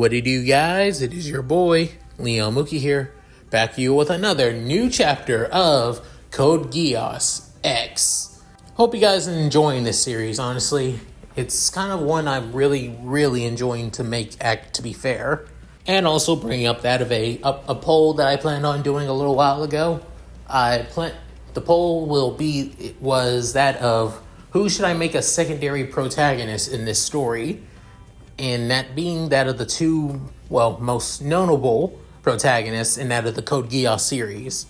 What it do, guys? It is your boy, Leon Mookie here, back to you with another new chapter of Code Geass X. Hope you guys are enjoying this series, honestly. It's kind of one I'm really enjoying to make, to be fair. And also bringing up that of a poll that I planned on doing a little while ago. The poll was that of who should I make a secondary protagonist in this story? And that being that of the two, most notable protagonists in that of the Code Geass series.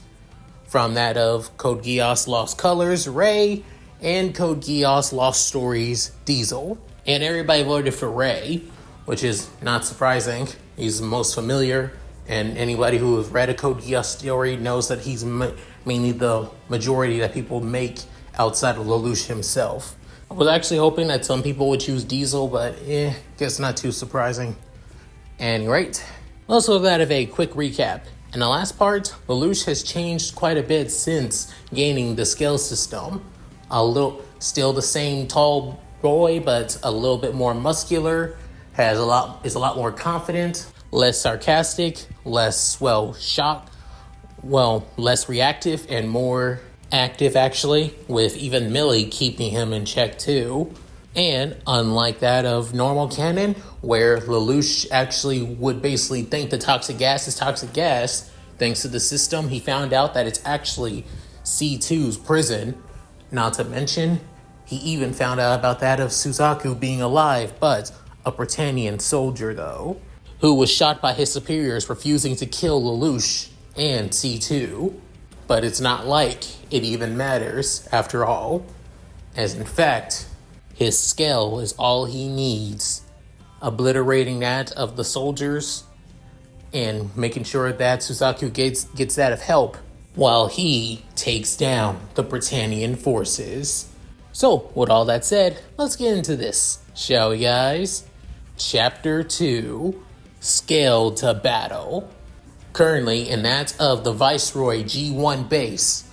From that of Code Geass Lost Colors, Ray, and Code Geass Lost Stories, Diesel. And everybody voted for Ray, which is not surprising. He's the most familiar, and anybody who has read a Code Geass story knows that he's mainly the majority that people make outside of Lelouch himself. I was actually hoping that some people would choose Diesel, but guess not too surprising. Anyway, also that of a quick recap. In the last part, Lelouch has changed quite a bit since gaining the Skell system. Still the same tall boy, but a little bit more muscular. Is a lot more confident, less sarcastic, less shocked, less reactive, and more active, actually, with even Millie keeping him in check too. And unlike that of normal canon, where Lelouch actually would basically think the toxic gas is toxic gas, thanks to the system, he found out that it's actually C2's prison. Not to mention, he even found out about that of Suzaku being alive, but a Britannian soldier though, who was shot by his superiors refusing to kill Lelouch and C2. But it's not like it even matters, after all, as in fact, his Skell is all he needs, obliterating that of the soldiers and making sure that Suzaku gets that of help while he takes down the Britannian forces. So, with all that said, let's get into this, shall we, guys? Chapter 2, Skell to Battle. Currently, in that of the Viceroy G1 base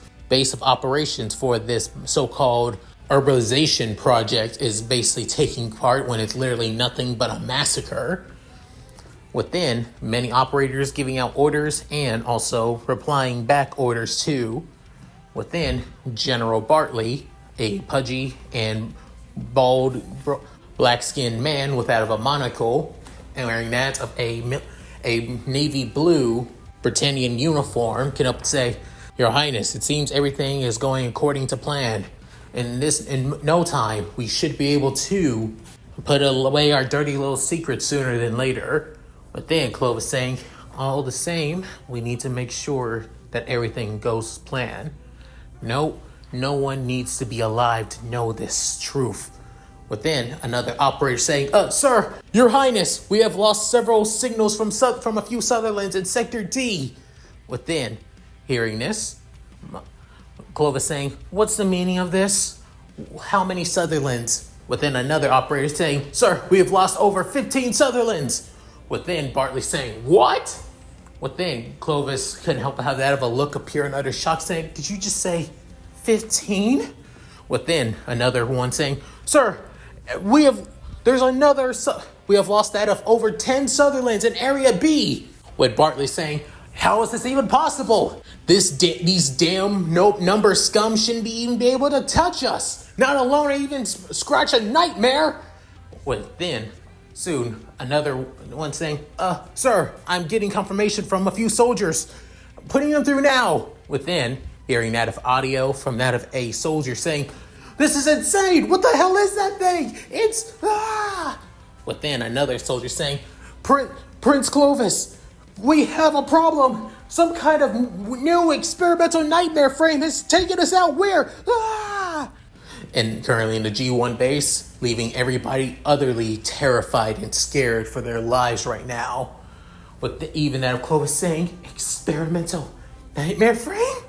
of operations for this so-called urbanization project is basically taking part when it's literally nothing but a massacre. Within, many operators giving out orders and also replying back orders too. Within, General Bartley, a pudgy and bald black-skinned man with that of a monocle, and wearing that of a navy blue Britannian uniform, can up say, "Your Highness, it seems everything is going according to plan. In no time, we should be able to put away our dirty little secrets sooner than later." But then Clovis saying, "All the same, we need to make sure that everything goes as planned. No one needs to be alive to know this truth." Within, another operator saying, "Sir, Your Highness, we have lost several signals from a few Sutherlands in Sector D." Within, hearing this, Clovis saying, "What's the meaning of this? How many Sutherlands?" Within, another operator saying, "Sir, we have lost over 15 Sutherlands." Within, Bartley saying, "What?" Within, Clovis couldn't help but have that of a look appear in utter shock, saying, "Did you just say 15? Within, another one saying, "Sir, we have lost that of over 10 Sutherlands in Area B." With Bartley saying, "How is this even possible? These damn number scum shouldn't even be able to touch us, not alone even scratch a nightmare." Within, soon, another one saying, "Sir, I'm getting confirmation from a few soldiers. Putting them through now." Within, hearing that of audio from that of a soldier saying, "This is insane! What the hell is that thing? It's ah!" Within, another soldier saying, Prince Clovis, we have a problem. Some kind of new experimental nightmare frame has taken us out. Where? Ah!" And currently in the G1 base, leaving everybody utterly terrified and scared for their lives right now. With even that of Clovis saying, "Experimental nightmare frame?"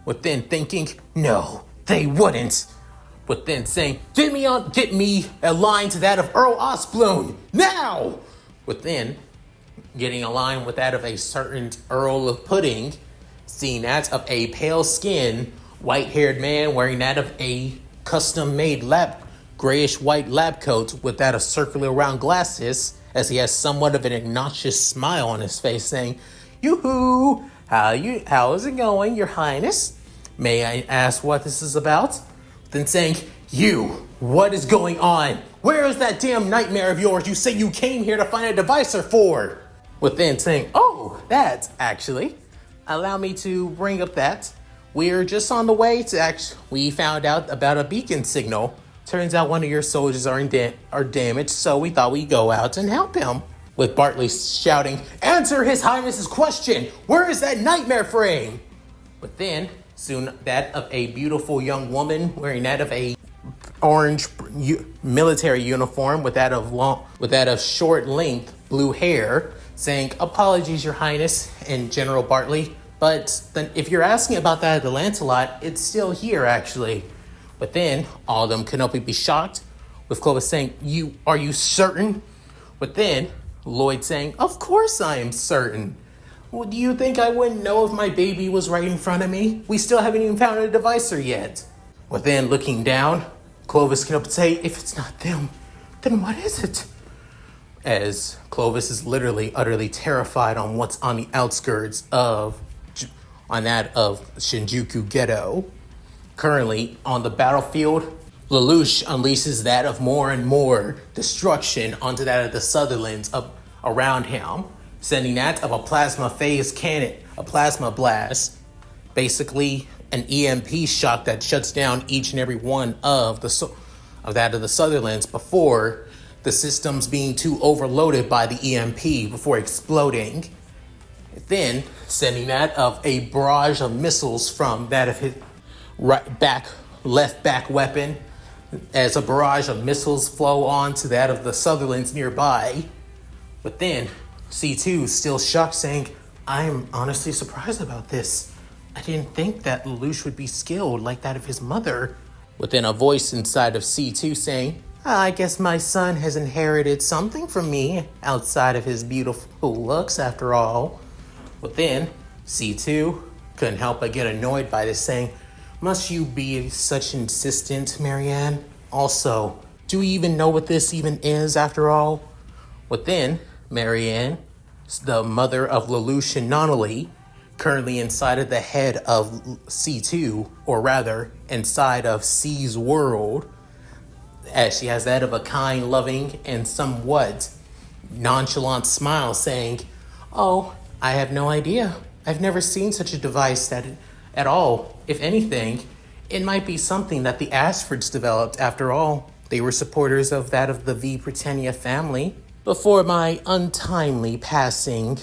Within thinking, "No, they wouldn't." But then saying, get me a line to that of Earl Osbloom, now!" Within, getting a line with that of a certain Earl of Pudding, seeing that of a pale-skinned, white-haired man wearing that of a custom-made grayish-white lab coat with that of circular round glasses, as he has somewhat of an obnoxious smile on his face, saying, "Yoo-hoo! How is it going, Your Highness? May I ask what this is about?" Then saying, "You, what is going on? Where is that damn nightmare of yours you say you came here to find a devicer for?" Within saying, "Oh, that, actually. Allow me to bring up that. We're just on the way to we found out about a beacon signal. Turns out one of your soldiers are damaged, so we thought we'd go out and help him." With Bartley shouting, "Answer His Highness's question! Where is that nightmare frame?" But then, soon that of a beautiful young woman wearing that of a orange military uniform with that of short length blue hair, saying, "Apologies, Your Highness and General Bartley, but then if you're asking about that of the Lancelot, it's still here actually." But then all of them could not be shocked, with Clovis saying, Are you certain?" But then Lloyd saying, "Of course I am certain. Well, do you think I wouldn't know if my baby was right in front of me? We still haven't even found a devicer yet." But then looking down, Clovis can say, "If it's not them, then what is it?" As Clovis is literally utterly terrified on what's on the outskirts of Shinjuku Ghetto. Currently on the battlefield, Lelouch unleashes that of more and more destruction onto that of the Sutherlands around him, sending that of a plasma phase cannon, a plasma blast, basically an EMP shock that shuts down each and every one of the Sutherlands before the systems being too overloaded by the EMP before exploding. Then sending that of a barrage of missiles from that of his left back weapon, as a barrage of missiles flow on to that of the Sutherlands nearby. But then C2 still shocked, saying, "I'm honestly surprised about this. I didn't think that Lelouch would be skilled like that of his mother." Within a voice inside of C2 saying, "I guess my son has inherited something from me outside of his beautiful looks after all." But then C2 couldn't help but get annoyed by this, saying, "Must you be such insistent, Marianne? Also, do we even know what this even is after all?" But then Marianne, the mother of Lelouch and Nonnally, currently inside of the head of C2, or rather inside of C's world, as she has that of a kind, loving, and somewhat nonchalant smile, saying, "Oh, I have no idea. I've never seen such a device at all. If anything, it might be something that the Ashfords developed. After all, they were supporters of that of the V. Britannia family before my untimely passing."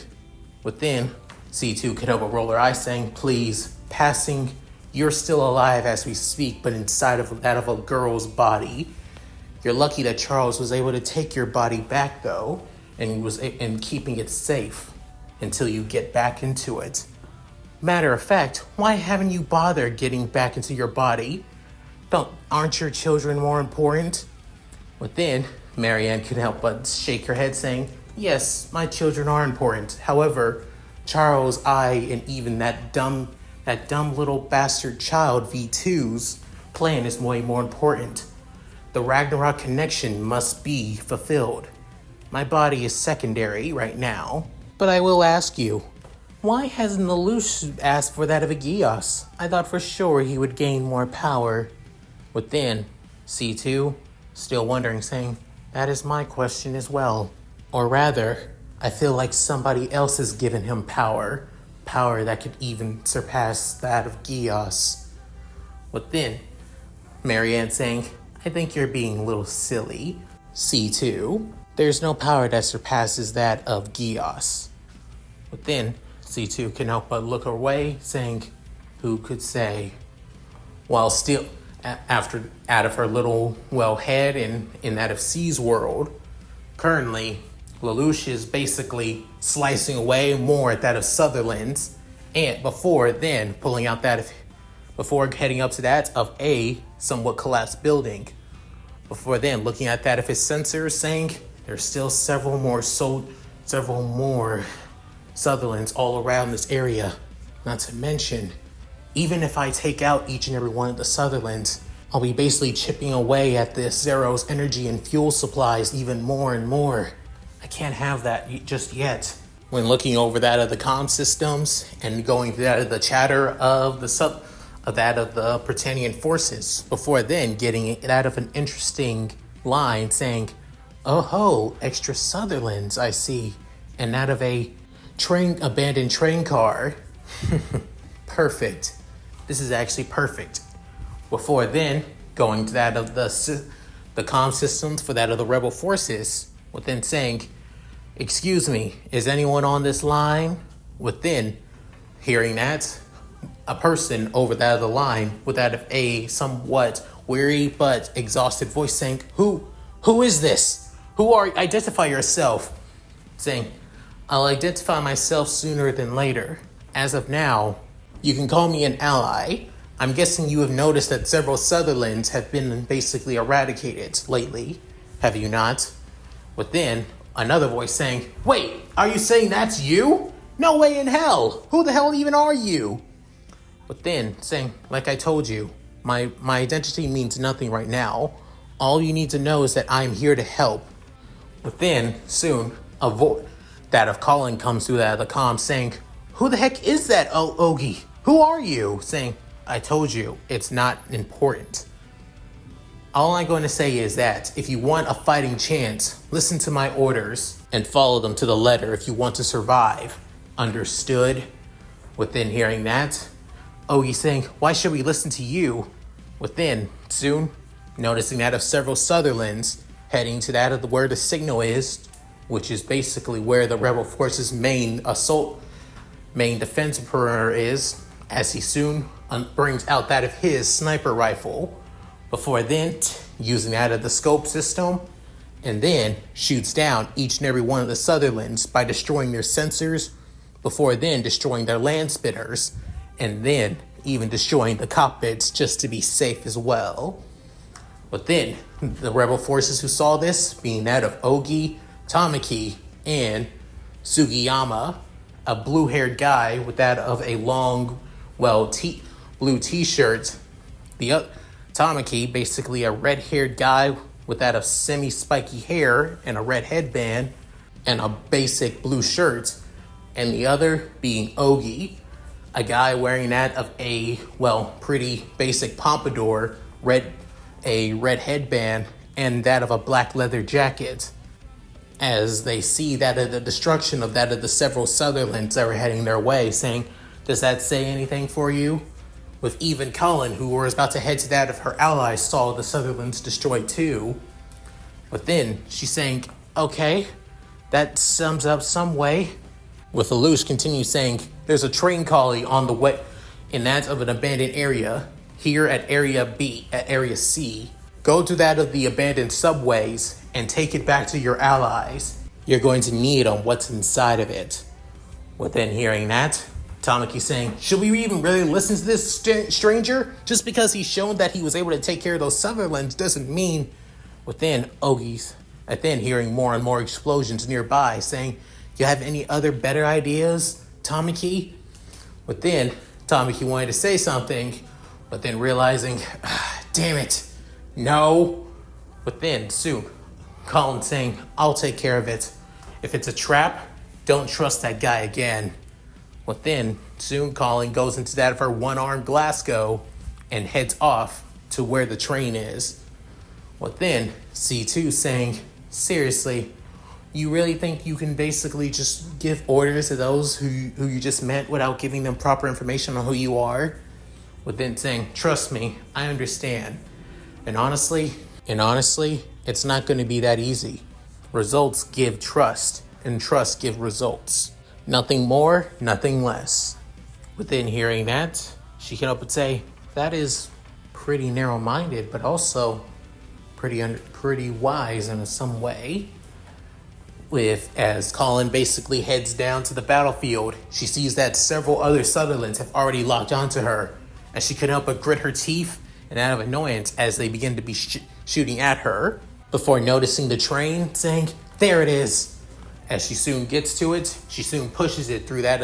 Within, C2 could help but roll her eyes, saying, "Please, passing, you're still alive as we speak, but inside of that of a girl's body. You're lucky that Charles was able to take your body back, though, and keeping it safe until you get back into it. Matter of fact, why haven't you bothered getting back into your body? Aren't your children more important?" Within, Marianne couldn't help but shake her head, saying, "Yes, my children are important. However, Charles, I, and even that dumb little bastard child V2's plan is way more important. The Ragnarok connection must be fulfilled. My body is secondary right now. But I will ask you, why hasn't Lelouch asked for that of a Geass? I thought for sure he would gain more power." Within, C2, still wondering, saying, "That is my question as well. Or rather, I feel like somebody else has given him power that could even surpass that of Geass." Within, Marianne saying, "I think you're being a little silly. C2, there's no power that surpasses that of Geass." Within, C2 can help but look away, saying, "Who could say?" While still, out of her little, head in that of C's world, currently, Lelouch is basically slicing away more at that of Sutherland's, and before heading up to that of a somewhat collapsed building. Before then, looking at that of his sensors, saying, "There's still several more Sutherlands all around this area. Not to mention, even if I take out each and every one of the Sutherlands, I'll be basically chipping away at this Zero's energy and fuel supplies even more and more. I can't have that just yet. When looking over that of the comm systems and going through that of the chatter of the Britannian forces, before then getting it out of an interesting line saying, "Oh ho, extra Sutherlands I see," and out of a abandoned train car. Perfect. This is actually perfect. Before then, going to that of the comm systems for that of the rebel forces, within saying, "Excuse me, is anyone on this line?" Within hearing that, a person over that of the line with that of a somewhat weary but exhausted voice saying, Who is this? Who are you? Identify yourself." Saying, "I'll identify myself sooner than later. As of now, you can call me an ally. I'm guessing you have noticed that several Sutherlands have been basically eradicated lately, have you not?" Within, another voice saying, "Wait, are you saying that's you? No way in hell! Who the hell even are you?" Within, saying, "Like I told you, my identity means nothing right now. All you need to know is that I'm here to help." Within, soon, a voice that of Colin comes through that of the comm saying, "Who the heck is that, Ogie? Who are you?" Saying, "I told you, it's not important. All I'm going to say is that if you want a fighting chance, listen to my orders and follow them to the letter if you want to survive. Understood?" Within hearing that, Ogie saying, "Why should we listen to you?" Within, soon, noticing that of several Sutherlands heading to that of where the signal is, which is basically where the rebel forces' main defense perimeter is, as he soon brings out that of his sniper rifle, before then using that of the scope system, and then shoots down each and every one of the Sutherlands by destroying their sensors, before then destroying their land spinners, and then even destroying the cockpits just to be safe as well. But then, the rebel forces who saw this, being that of Ogi, Tamaki, and Sugiyama, a blue-haired guy with that of a long, blue t-shirt. The Tamaki, basically a red-haired guy with that of semi-spiky hair and a red headband and a basic blue shirt. And the other being Ogi, a guy wearing that of a, pretty basic pompadour, a red headband, and that of a black leather jacket, as they see that of the destruction of that of the several Sutherlands that were heading their way, saying, "Does that say anything for you?" With even Colin, who was about to head to that of her allies, saw the Sutherlands destroyed too. But then she's saying, "Okay, that sums up some way." With Lelouch continues saying, "There's a train collie on the way in that of an abandoned area here at Area B, at Area C. Go to that of the abandoned subways and take it back to your allies. You're going to need on what's inside of it." Within hearing that, Tamaki saying, "Should we even really listen to this stranger? Just because he's shown that he was able to take care of those Sutherlands doesn't mean..." Within Ogie's, and then hearing more and more explosions nearby, saying, "You have any other better ideas, Tamaki?" Within, Tamaki wanted to say something, but then realizing, damn it, no. But then soon, Colin saying, "I'll take care of it. If it's a trap, don't trust that guy again." But then soon Colin goes into that of her one-armed Glasgow and heads off to where the train is. But then C2 saying, "Seriously, you really think you can basically just give orders to those who you just met without giving them proper information on who you are?" But then saying, "Trust me, I understand. And honestly, it's not going to be that easy. Results give trust, and trust give results. Nothing more, nothing less." Within hearing that, she came up and say, "That is pretty narrow-minded, but also pretty wise in some way." As Colin basically heads down to the battlefield, she sees that several other Sutherlands have already locked onto her, and she couldn't help but grit her teeth and out of annoyance as they begin to be shooting at her, before noticing the train, saying, "There it is." As she soon gets to it, she soon pushes it through that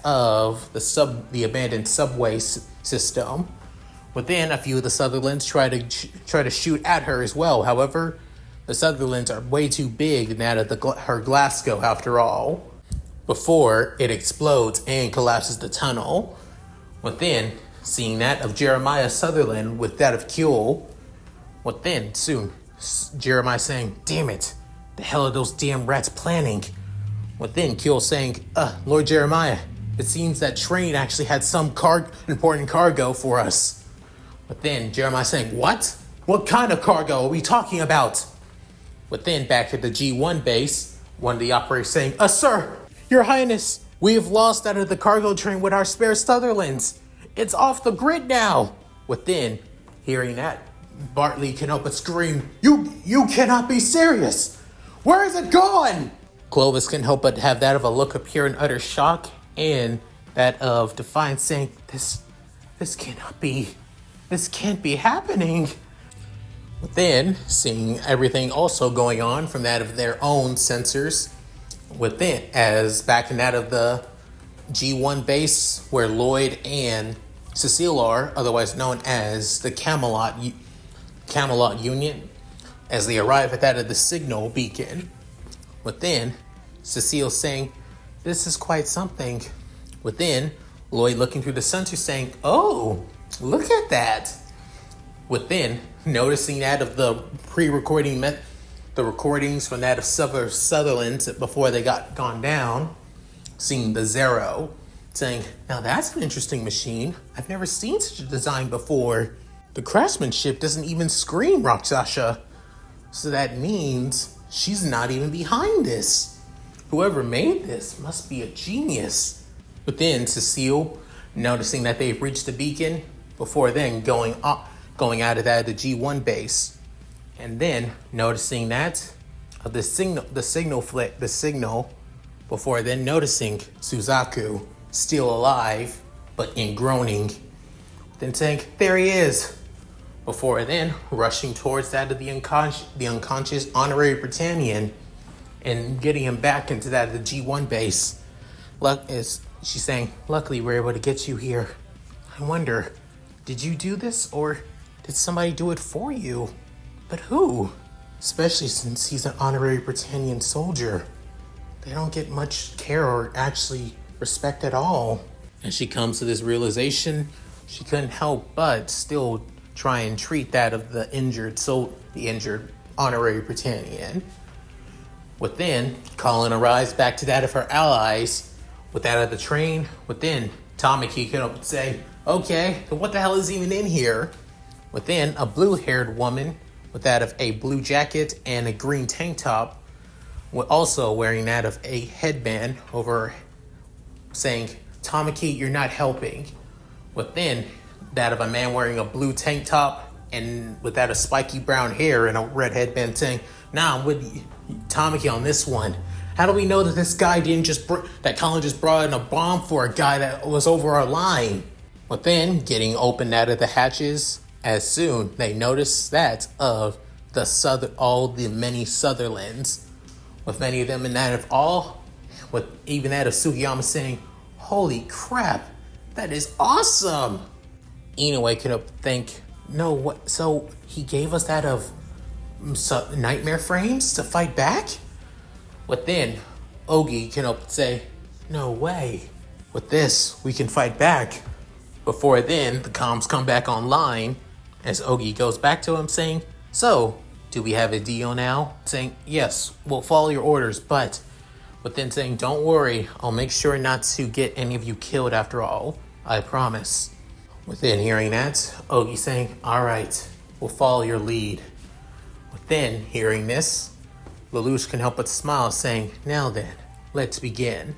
of the abandoned subway system. Within, a few of the Sutherlands try to shoot at her as well. However, The Sutherlands are way too big than that of her Glasgow after all. Before it explodes and collapses the tunnel. Within, seeing that of Jeremiah Sutherland with that of Kuehl. Within, soon, Jeremiah saying, damn it, the hell are those damn rats planning? Within, Kuehl saying, Lord Jeremiah, it seems that train actually had some important cargo for us. Within, Jeremiah saying, what? What kind of cargo are we talking about? Within, back at the G1 base, one of the operators saying, sir, your highness, we have lost out of the cargo train with our spare Sutherlands. It's off the grid now. Within, hearing that, Bartley cannot but scream, You cannot be serious. Where is it gone? Clovis can help but have that of a look of pure and utter shock and that of defiance saying, this can't be happening. Within, seeing everything also going on from that of their own sensors, within, as back in that of the G1 base where Lloyd and Cecile are, otherwise known as the Camelot Union, as they arrive at that of the signal beacon. Within, Cecile saying, this is quite something. Within, Lloyd looking through the sensor saying, oh, look at that. Within, noticing that of the pre-recording the recordings from that of Sutherland's before they gone down, seeing the Zero, saying, now that's an interesting machine. I've never seen such a design before. The craftsmanship doesn't even scream Rakshasha. So that means she's not even behind this. Whoever made this must be a genius. Within, Cecile, noticing that they've reached the beacon, before then going out of that the G1 base. And then noticing that of the signal, before then noticing Suzaku still alive, but in groaning. Then saying, there he is. Before then rushing towards that of the unconscious honorary Britannian and getting him back into that of the G1 base. She's saying, luckily we're able to get you here. I wonder, did you do this or did somebody do it for you? But who? Especially since he's an honorary Britannian soldier. They don't get much care or actually respect at all. And she comes to this realization, she couldn't help but still try and treat that of the injured honorary Britannian. Within, Colin arrives back to that of her allies. With that of the train, within, Tamaki can up and say, okay, then what the hell is even in here? Within, a blue-haired woman with that of a blue jacket and a green tank top, also wearing that of a headband over, saying, Tamaki, you're not helping. Within, that of a man wearing a blue tank top and with that of spiky brown hair and a red headband saying, nah, I'm with Tamaki on this one. How do we know that this guy that Colin just brought in a bomb for a guy that was over our line? Within, getting open out of the hatches, as soon they notice that of all the many Sutherlands, with many of them in that of with even that of Sugiyama saying, holy crap, that is awesome. Inoue could think, no, what? So he gave us that of nightmare frames to fight back? Within, Ogi can say, no way. With this, we can fight back. Before then, the comms come back online as Ogi goes back to him saying, so, do we have a deal now? Saying, yes, we'll follow your orders, but within saying, don't worry, I'll make sure not to get any of you killed after all. I promise. Within hearing that, Ogi saying, all right, we'll follow your lead. Within hearing this, Lelouch can help but smile, saying, now then, let's begin.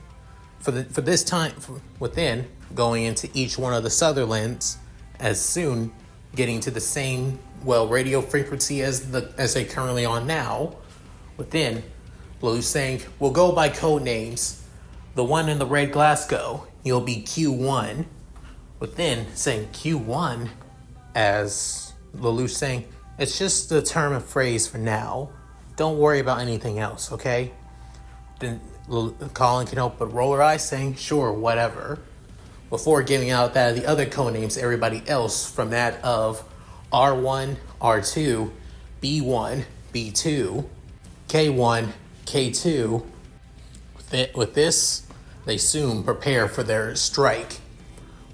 For this time, within, going into each one of the Sutherlands, as soon getting to the same, radio frequency as they currently on now. Within, Lelouch saying, we'll go by code names. The one in the red Glasgow, you'll be Q1. Within, saying Q1, as Lelouch saying, it's just the term and phrase for now. Don't worry about anything else, okay? Then Colin can help but roll her eyes, saying, sure, whatever. Before giving out that of the other codenames to everybody else from that of R1, R2, B1, B2, K1, K2. With this, they soon prepare for their strike.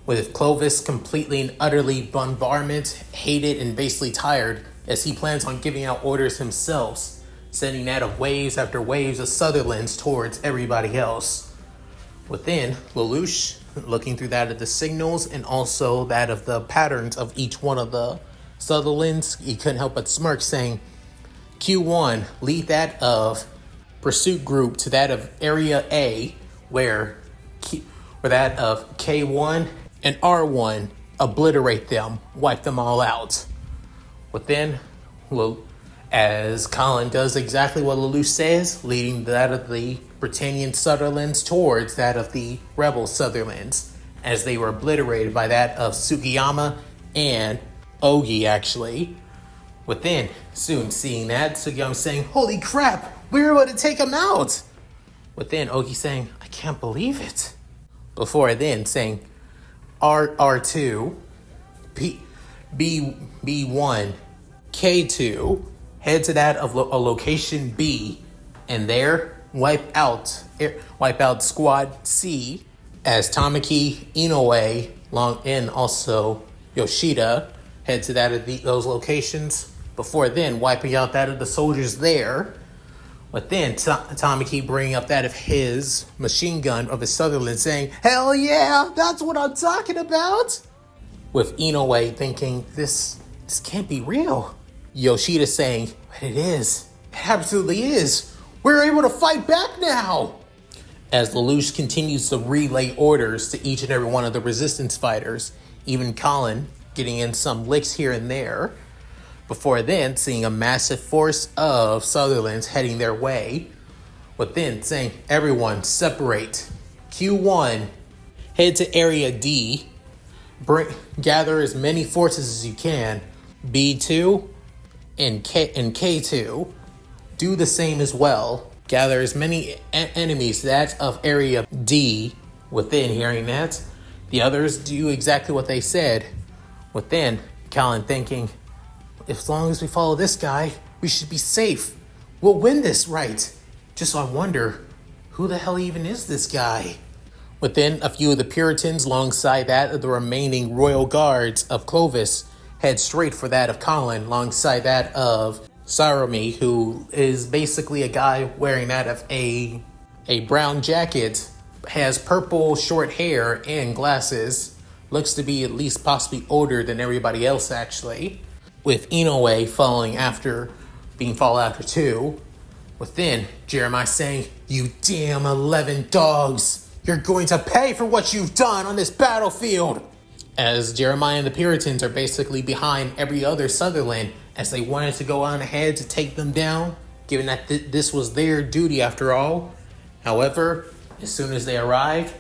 With Clovis completely and utterly bombardment, hated and basically tired, as he plans on giving out orders himself, sending that of waves after waves of Sutherlands towards everybody else. Within, Lelouch, looking through that of the signals and also that of the patterns of each one of the Sutherlands, he couldn't help but smirk, saying, Q1, lead that of pursuit group to that of Area A, where that of K1 and R1, obliterate them, wipe them all out. Within, as Colin does exactly what Lelouch says, leading that of the Britannian Sutherlands towards that of the rebel Sutherlands, as they were obliterated by that of Sugiyama and Ogi, actually. Within, soon seeing that, Sugiyama saying, holy crap, we were able to take him out! Within, Ogi saying, I can't believe it. Before then, saying, R2, B1, K2, head to that of a location B, and there wipe out Squad C, as Tamaki, Inoue, and also Yoshida head to that of those locations. Before then, wiping out that of the soldiers there. But then Tamaki bringing up that of his machine gun of his Sutherland, saying, hell yeah, that's what I'm talking about. With Inoue thinking, this can't be real. Yoshida saying, but it is. It absolutely is. We're able to fight back now. As Lelouch continues to relay orders to each and every one of the resistance fighters, even Colin getting in some licks here and there. Before then, seeing a massive force of Sutherlands heading their way. But then saying, everyone separate. Q1, head to Area D. Gather as many forces as you can. B2 and K2. Do the same as well. Gather as many enemies that of Area D. Within, hearing that, the others do exactly what they said. Within, Colin thinking, as long as we follow this guy, we should be safe. We'll win this, right? Just I wonder, who the hell even is this guy? Within, a few of the Puritans, alongside that of the remaining royal guards of Clovis, head straight for that of Colin, alongside that of Sarami, who is basically a guy wearing that of a brown jacket, has purple short hair and glasses, looks to be at least possibly older than everybody else, actually. With Inoue following after too. Within, Jeremiah saying, you damn 11 dogs, you're going to pay for what you've done on this battlefield. As Jeremiah and the Puritans are basically behind every other Sutherland, as they wanted to go on ahead to take them down, given that this was their duty after all. However, as soon as they arrived,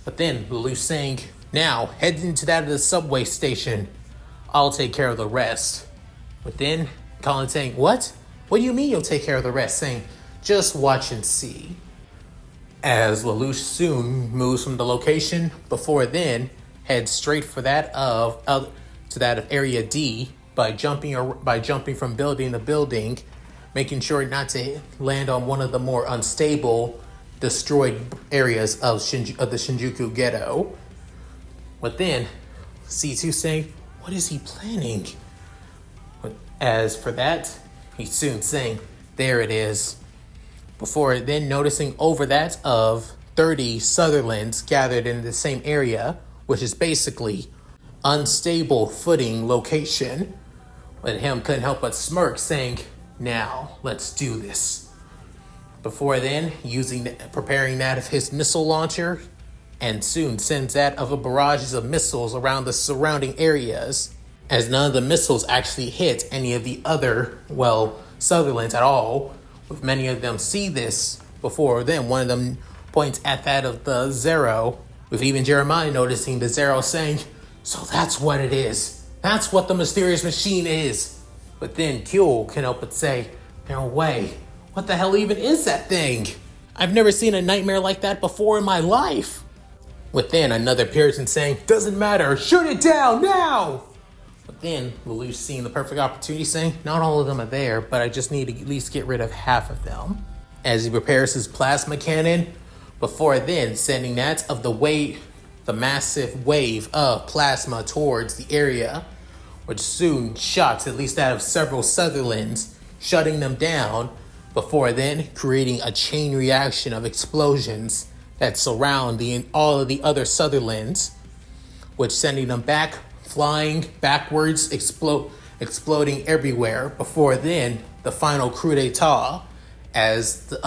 but then Lelouch saying, now head into that of the subway station. I'll take care of the rest. But then Colin saying, what? What do you mean you'll take care of the rest? Saying, just watch and see. As Lelouch soon moves from the location, before then heads straight for that of Area D by jumping from building to building, making sure not to land on one of the more unstable, destroyed areas of the Shinjuku ghetto. But then C2 saying, what is he planning? As for that, he's soon saying, there it is. Before then noticing over that of 30 Sutherlands gathered in the same area, which is basically unstable footing location. But him couldn't help but smirk, saying, now, let's do this. Before then, preparing that of his missile launcher, and soon sends that of a barrage of missiles around the surrounding areas, as none of the missiles actually hit any of the other, Sutherlands at all. With many of them see this before then, one of them points at that of the Zero, with even Jeremiah noticing the Zero saying, so that's what it is. That's what the mysterious machine is. But then Kuehl can help but say, no way. What the hell even is that thing? I've never seen a nightmare like that before in my life. Within, another Puritan saying, doesn't matter, shoot it down now! But Then Lelouch, seeing the perfect opportunity, saying, not all of them are there, but I just need to at least get rid of half of them. As he prepares his plasma cannon, before then sending that of the massive wave of plasma towards the area, which soon shocks at least that of several Sutherlands, shutting them down, before then creating a chain reaction of explosions that surround all of the other Sutherlands, which sending them back, flying backwards, exploding everywhere. Before then, the final coup d'etat, as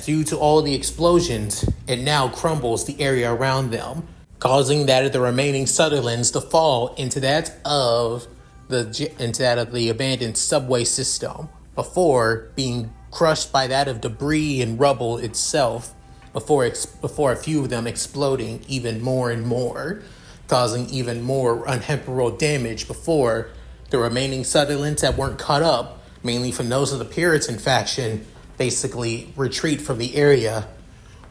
due to all the explosions, it now crumbles the area around them, causing that of the remaining Sutherlands to fall into that of the abandoned subway system, before being crushed by that of debris and rubble itself, before a few of them exploding even more and more, causing even more untemporal damage, before the remaining Sutherlands that weren't caught up, mainly from those of the Puritan faction, basically retreat from the area,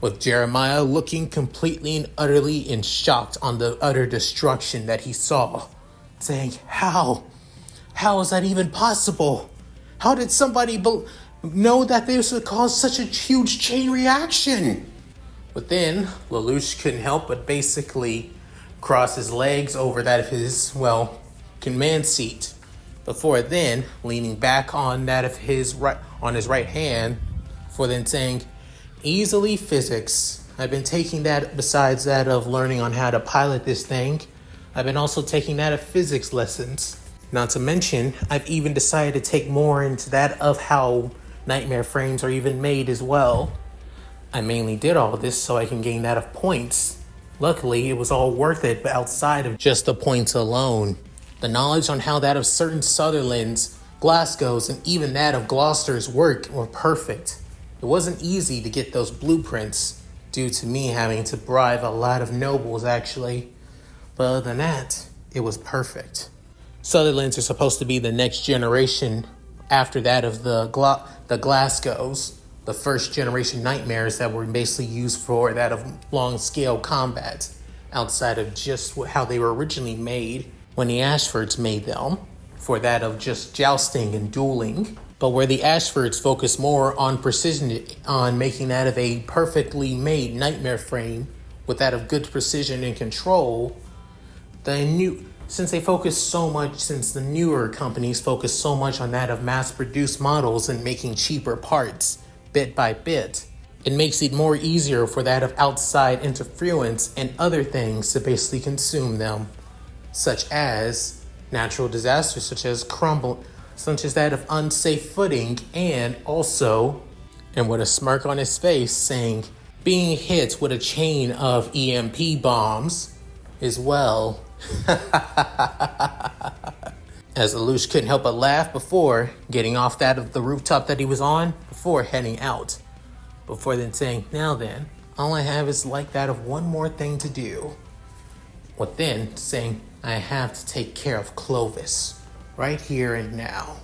with Jeremiah looking completely and utterly shocked on the utter destruction that he saw, saying, How is that even possible? How did somebody know that this would cause such a huge chain reaction? But then Lelouch couldn't help but basically cross his legs over that of his, command seat, before then leaning back on that of his right hand, for then saying, easily physics. I've been taking that besides that of learning on how to pilot this thing. I've been also taking that of physics lessons. Not to mention, I've even decided to take more into that of how nightmare frames are even made as well. I mainly did all this so I can gain that of points. Luckily, it was all worth it, but outside of just the points alone. The knowledge on how that of certain Sutherlands, Glasgow's, and even that of Gloucester's work were perfect. It wasn't easy to get those blueprints, due to me having to bribe a lot of nobles actually. But other than that, it was perfect. Sutherlands are supposed to be the next generation after that of the Glasgows, the first generation nightmares that were basically used for that of long scale combat, outside of just how they were originally made when the Ashfords made them, for that of just jousting and dueling. But where the Ashfords focus more on precision, on making that of a perfectly made nightmare frame with that of good precision and control, since the newer companies focus so much on that of mass-produced models and making cheaper parts, bit by bit, it makes it more easier for that of outside interference and other things to basically consume them, such as natural disasters, such as that of unsafe footing, and also, and with a smirk on his face, saying, being hit with a chain of EMP bombs as well. As Lelouch couldn't help but laugh before getting off that of the rooftop that he was on, before heading out. Before then saying, now then, all I have is like that of one more thing to do. With then saying, I have to take care of Clovis, right here and now.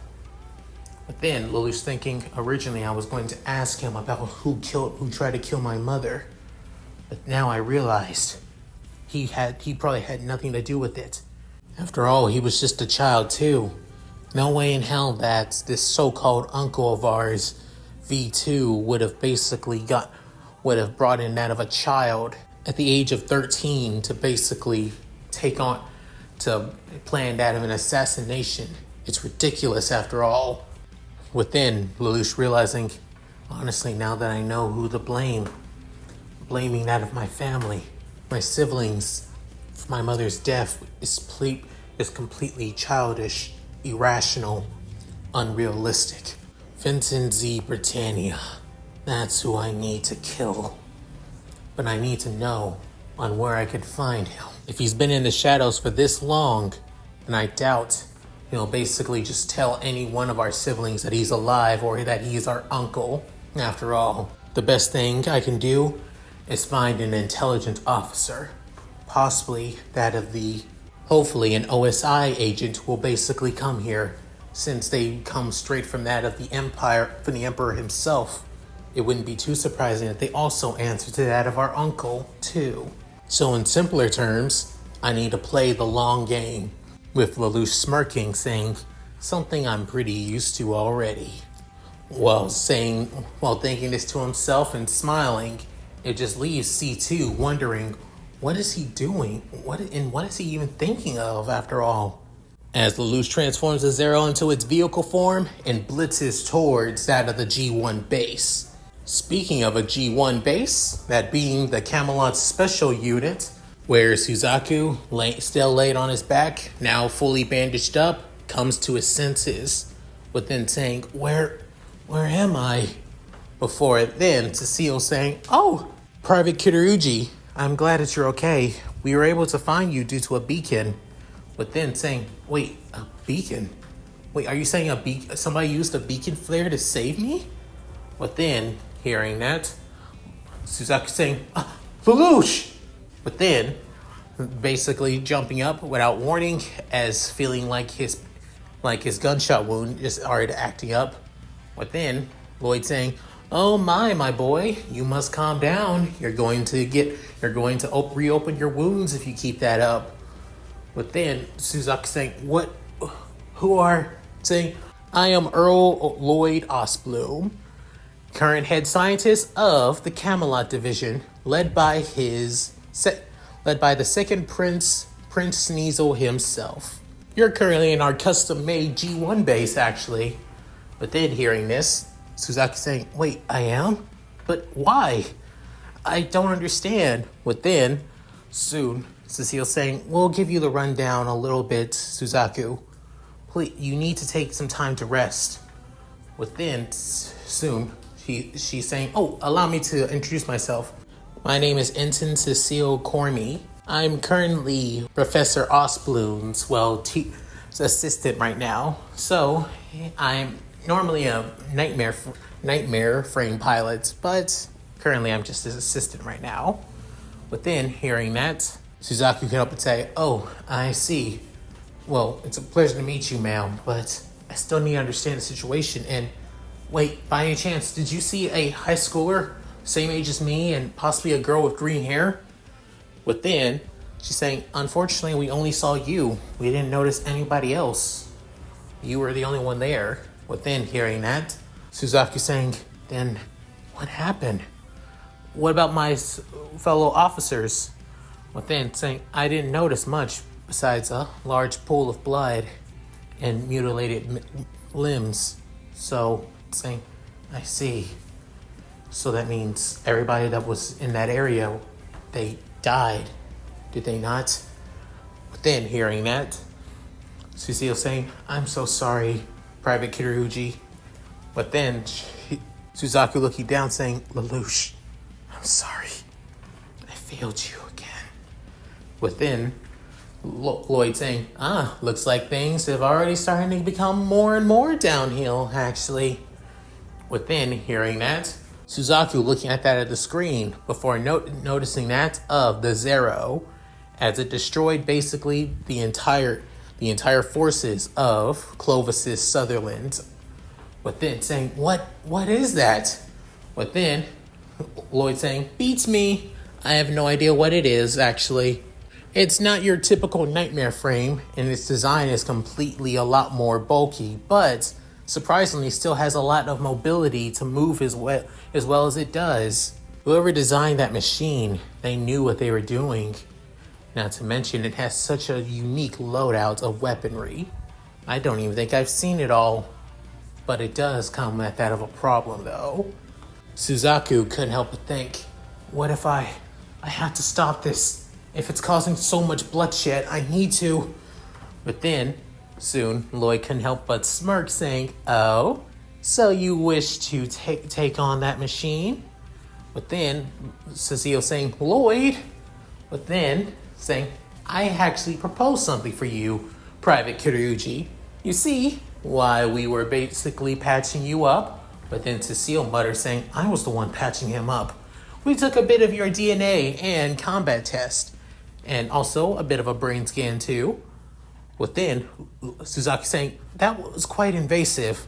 But then Lelouch thinking, originally I was going to ask him about who tried to kill my mother. But now I realized he probably had nothing to do with it. After all, he was just a child too. No way in hell that this so-called uncle of ours, V2, would have brought in that of a child at the age of 13 to basically to plan that of an assassination. It's ridiculous after all. Within, Lelouch realizing, honestly, now that I know who to blaming that of my family, my siblings, for my mother's death is completely childish, irrational, unrealistic. Vincent Z. Britannia, that's who I need to kill. But I need to know on where I could find him. If he's been in the shadows for this long, then I doubt he'll basically just tell any one of our siblings that he's alive or that he's our uncle. After all, the best thing I can do is find an intelligent officer, possibly hopefully an OSI agent will basically come here, since they come straight from that of the Empire, from the Emperor himself. It wouldn't be too surprising that they also answer to that of our uncle, too. So in simpler terms, I need to play the long game. with Lelouch smirking, saying, something I'm pretty used to already. While thinking this to himself and smiling, it just leaves C2 wondering, what is he doing? What is he even thinking of after all? As Lelouch transforms the Zero into its vehicle form and blitzes towards that of the G1 base. Speaking of a G1 base, that being the Camelot's special unit, where Suzaku, still laid on his back, now fully bandaged up, comes to his senses, with then saying, Where am I? Before then, Cecile saying, oh, Private Kitarugi, I'm glad that you're okay. We were able to find you due to a beacon. But then saying, wait, a beacon? Wait, are you saying somebody used a beacon flare to save me? But then, hearing that, Suzaku saying, Lelouch! But then, basically jumping up without warning, as feeling like his gunshot wound just started acting up. But then, Lloyd saying, oh my boy, you must calm down. You're going to reopen your wounds if you keep that up. But then Suzaku saying, saying, I am Earl Lloyd Osbloom, current head scientist of the Camelot division, led by the second Prince Sneasel himself. You're currently in our custom-made G1 base, actually. But then hearing this, Suzaku saying, wait, I am? But why? I don't understand. But then, soon, Cecile saying, we'll give you the rundown a little bit, Suzaku. Please, you need to take some time to rest. But then, soon, she's saying, oh, allow me to introduce myself. My name is Ensign Cecile Cormy. I'm currently Professor Osbloom's, assistant right now. So, I'm normally a nightmare frame pilot, but currently I'm just his assistant right now. But then, hearing that, Suzaku can help and say, oh, I see. Well, it's a pleasure to meet you, ma'am, but I still need to understand the situation. And wait, by any chance, did you see a high schooler, same age as me, and possibly a girl with green hair? But then, she's saying, unfortunately, we only saw you. We didn't notice anybody else. You were the only one there. But then, hearing that, Suzaku saying, then what happened? What about my fellow officers? But then saying, I didn't notice much besides a large pool of blood and mutilated limbs. So, saying, I see. So that means everybody that was in that area, they died. Did they not? But then, hearing that, Cecile saying, I'm so sorry, Private Kitarugi. But then, Suzaku looking down saying, Lelouch, I'm sorry. I failed you again. But then, Lloyd saying, looks like things have already started to become more and more downhill, actually. But then, hearing that, Suzaku looking at that at the screen before noticing that of the Zero, as it destroyed basically the entire forces of Clovis's Sutherland. But then saying, what is that? But then, Lloyd saying, beats me. I have no idea what it is, actually. It's not your typical nightmare frame, and its design is completely a lot more bulky, but surprisingly still has a lot of mobility to move as well as it does. Whoever designed that machine, they knew what they were doing. Not to mention, it has such a unique loadout of weaponry. I don't even think I've seen it all, but it does come at that of a problem, though. Suzaku couldn't help but think, what if I have to stop this? If it's causing so much bloodshed, I need to. But then, soon, Lloyd couldn't help but smirk, saying, oh, so you wish to take on that machine? But then, Cecile saying, Lloyd? But then, saying, I actually proposed something for you, Private Kitarugi. You see, why we were basically patching you up? But then Cecile muttered, saying, I was the one patching him up. We took a bit of your DNA and combat test, and also a bit of a brain scan too. But then, Suzaku saying, that was quite invasive.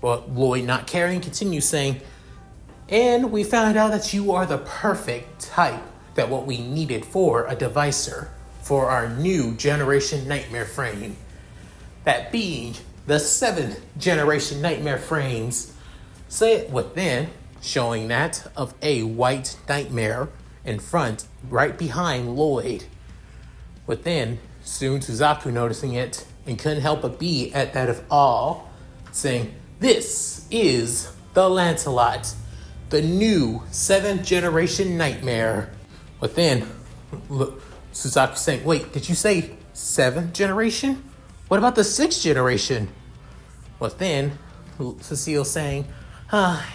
But Lloyd, not caring, continues saying, and we found out that you are the perfect type that what we needed for a devicer for our new generation nightmare frame. That being the 7th generation nightmare frames. Say within, showing that of a white nightmare in front, right behind Lloyd. Within, soon Suzaku noticing it and couldn't help but be at that of awe, saying, "This is the Lancelot, the new 7th generation nightmare." Within, Suzaku saying, "Wait, did you say 7th generation? What about the 6th generation?" Within, Cecile saying,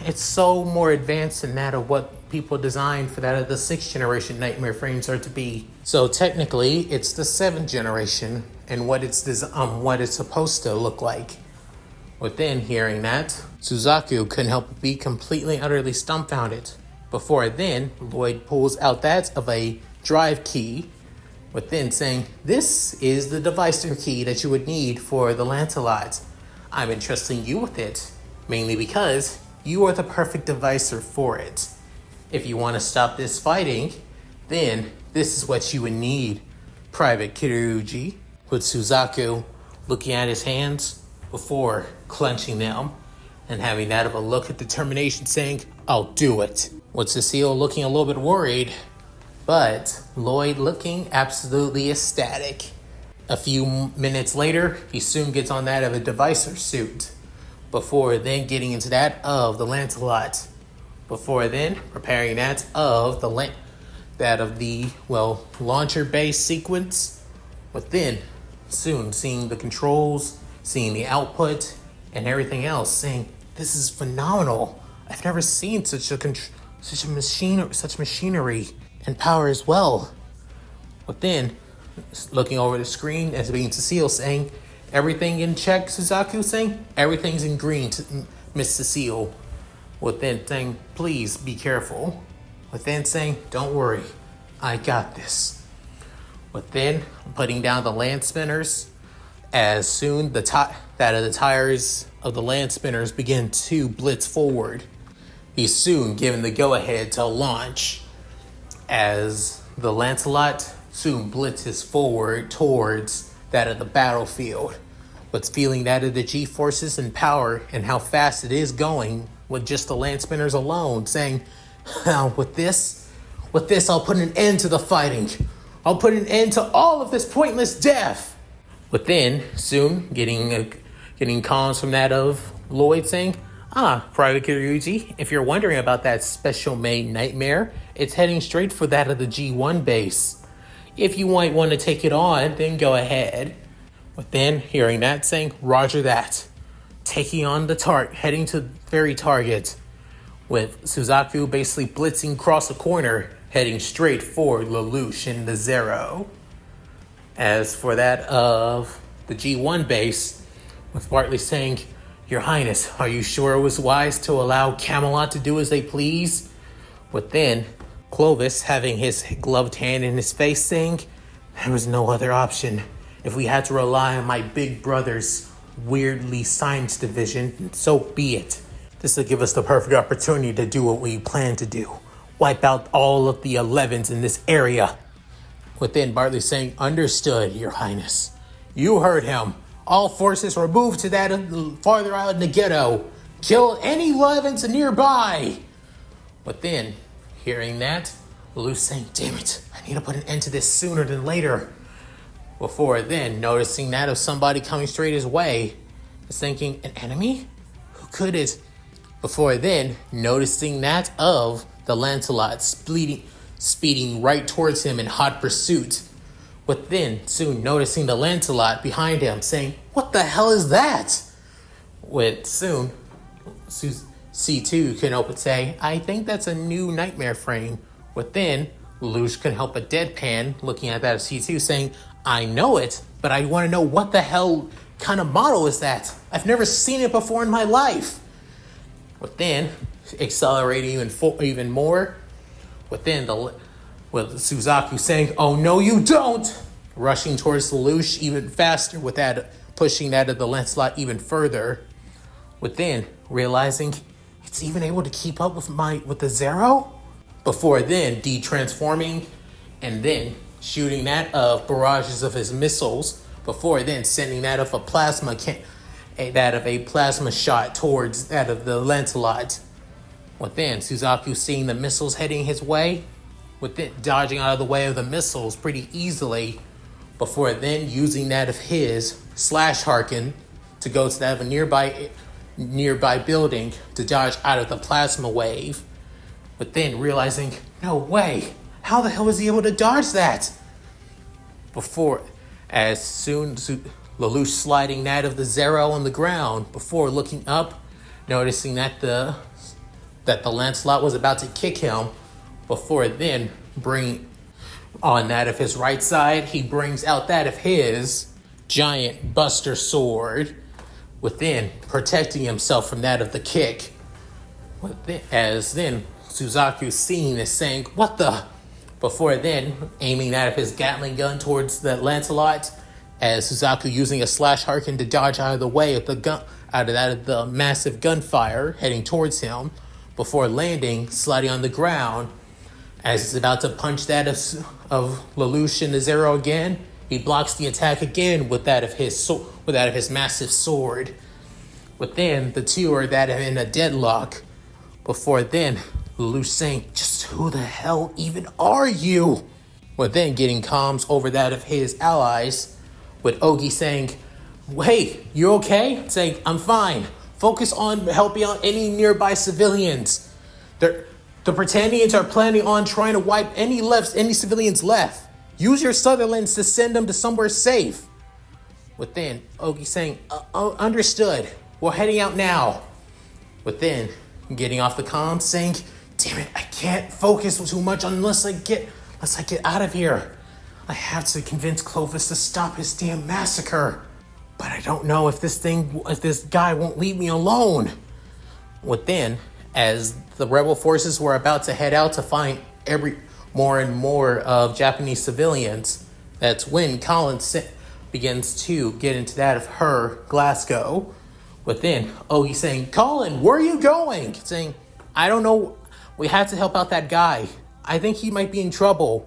it's so more advanced than that of what people designed for that of the 6th generation nightmare frames are to be. So technically, it's the 7th generation and what it's supposed to look like. Within hearing that, Suzaku couldn't help but be completely utterly dumbfounded. Before then, Lloyd pulls out that of a drive key, within saying, "This is the devicer key that you would need for the Lancelot. I'm entrusting you with it, mainly because you are the perfect devicer for it. If you want to stop this fighting, then this is what you would need, Private Kiryuji," with Suzaku looking at his hands before clenching them and having that of a look of determination saying, "I'll do it." With Cecile looking a little bit worried, but Lloyd looking absolutely ecstatic. A few minutes later, he soon gets on that of a devicer suit, before then getting into that of the Lancelot. Before then, preparing that of the launcher-based sequence. But then, soon seeing the controls, seeing the output, and everything else, saying, "This is phenomenal. I've never seen such machinery and power as well." But then, looking over the screen as being Cecile saying, "Everything in check, Suzaku?" saying, "Everything's in green, Miss Cecile." With then saying, "Please be careful." With then saying, "Don't worry, I got this." With then putting down the land spinners, as soon the tires of the land spinners begin to blitz forward. He's soon given the go-ahead to launch, as the Lancelot soon blitzes forward towards that of the battlefield. But feeling that of the G-forces and power and how fast it is going with just the land spinners alone, saying, with this, I'll put an end to the fighting. I'll put an end to all of this pointless death." Within, soon getting comms from that of Lloyd saying, "Private Kiryuji, if you're wondering about that special made nightmare, it's heading straight for that of the G1 base. If you might want to take it on, then go ahead." Within, hearing that saying, "Roger that." Taking on the heading to the very target, with Suzaku basically blitzing across the corner, heading straight for Lelouch and the Zero. As for that of the G1 base, with Bartley saying, "Your Highness, are you sure it was wise to allow Camelot to do as they please?" Within, Clovis having his gloved hand in his face saying, "There was no other option. If we had to rely on my big brother's weirdly science division, so be it. This will give us the perfect opportunity to do what we plan to do. Wipe out all of the 11s in this area." Within, Bartley saying, "Understood, Your Highness. You heard him. All forces were moved to that farther out in the ghetto. Kill any 11s nearby." Within, hearing that, Lelouch saying, "Damn it, I need to put an end to this sooner than later." Before then, noticing that of somebody coming straight his way, is thinking, "An enemy? Who could it?" Before then, noticing that of the Lancelot speeding right towards him in hot pursuit. But then, soon noticing the Lancelot behind him, saying, "What the hell is that?" With soon, C2 couldn't help but say, "I think that's a new nightmare frame." Within, Lelouch couldn't help but deadpan, looking at that of C2, saying, "I know it, but I want to know what the hell kind of model is that? I've never seen it before in my life." Within, accelerating even more, with Suzaku saying, "Oh no, you don't!" rushing towards Lelouch even faster, with that pushing that of the Lancelot even further. Within, realizing it's even able to keep up with the Zero. Before then, de-transforming, and then shooting that of barrages of his missiles before then sending that of a plasma shot towards that of the Lancelot. With then Suzaku seeing the missiles heading his way, with it dodging out of the way of the missiles pretty easily, before then using that of his slash harken to go to that of a nearby building to dodge out of the plasma wave. But then realizing, no way, how the hell was he able to dodge that? Before, as soon as Lelouch sliding that of the Zero on the ground, before looking up, noticing that the Lancelot was about to kick him, before then bring on that of his right side, he brings out that of his giant buster sword, within protecting himself from that of the kick. As then Suzaku seeing this saying, what the? Before then aiming that of his Gatling gun towards the Lancelot, as Suzaku using a slash harken to dodge out of the way of the gun, out of that of the massive gunfire heading towards him, before landing, sliding on the ground. As he's about to punch that of Lelouch in the Zero again, he blocks the attack again with that of his massive sword. Within the two are that in a deadlock. Before then, Lelouch saying, "Just who the hell even are you?" With then getting comms over that of his allies, with Ogi saying, "Hey, you okay?" Saying, "I'm fine. Focus on helping out any nearby civilians. The Britannians are planning on trying to wipe any civilians left. Use your Sutherlands to send them to somewhere safe." Within, Ogi saying, "Understood. We're heading out now." Within, getting off the comms saying, "Damn it, I can't focus too much unless I get out of here. I have to convince Clovis to stop his damn massacre. But I don't know if this guy won't leave me alone." Within, as the rebel forces were about to head out to find more and more of Japanese civilians, that's when Colin begins to get into that of her Glasgow. Within, Ogi saying, "Colin, where are you going?" Saying, "I don't know. We have to help out that guy. I think he might be in trouble."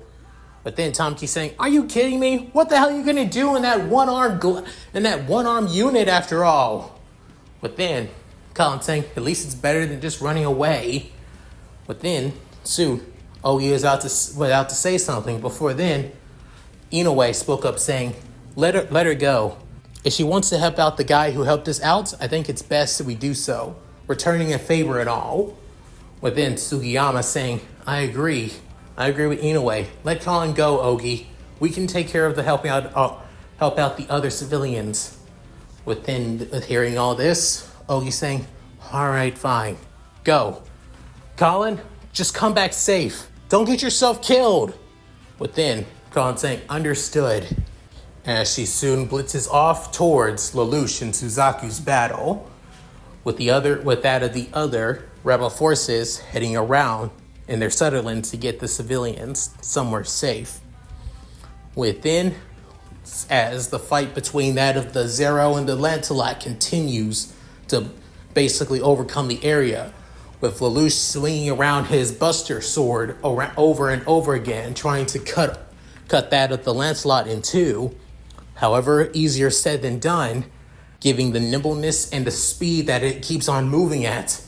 But then Tomki saying, "Are you kidding me? What the hell are you gonna do in that one-arm unit after all?" But then Colin saying, "At least it's better than just running away." But then soon Ogi is about to say something. Before then, Inoue spoke up saying, let her go. If she wants to help out the guy who helped us out, I think it's best that we do so, returning a favor and all." But then Sugiyama saying, I agree with Inoue. Let Colin go, Ogi. We can take care of the help out the other civilians." Within hearing all this, Ogi saying, "All right, fine. Go. Colin, just come back safe. Don't get yourself killed." Within, Colin saying, "Understood." As she soon blitzes off towards Lelouch and Suzaku's battle, with that of the other rebel forces heading around in their Sutherlands to get the civilians somewhere safe. Within, as the fight between that of the Zero and the Lancelot continues to basically overcome the area, with Lelouch swinging around his buster sword over and over again, trying to cut that of the Lancelot in two. However, easier said than done, giving the nimbleness and the speed that it keeps on moving at.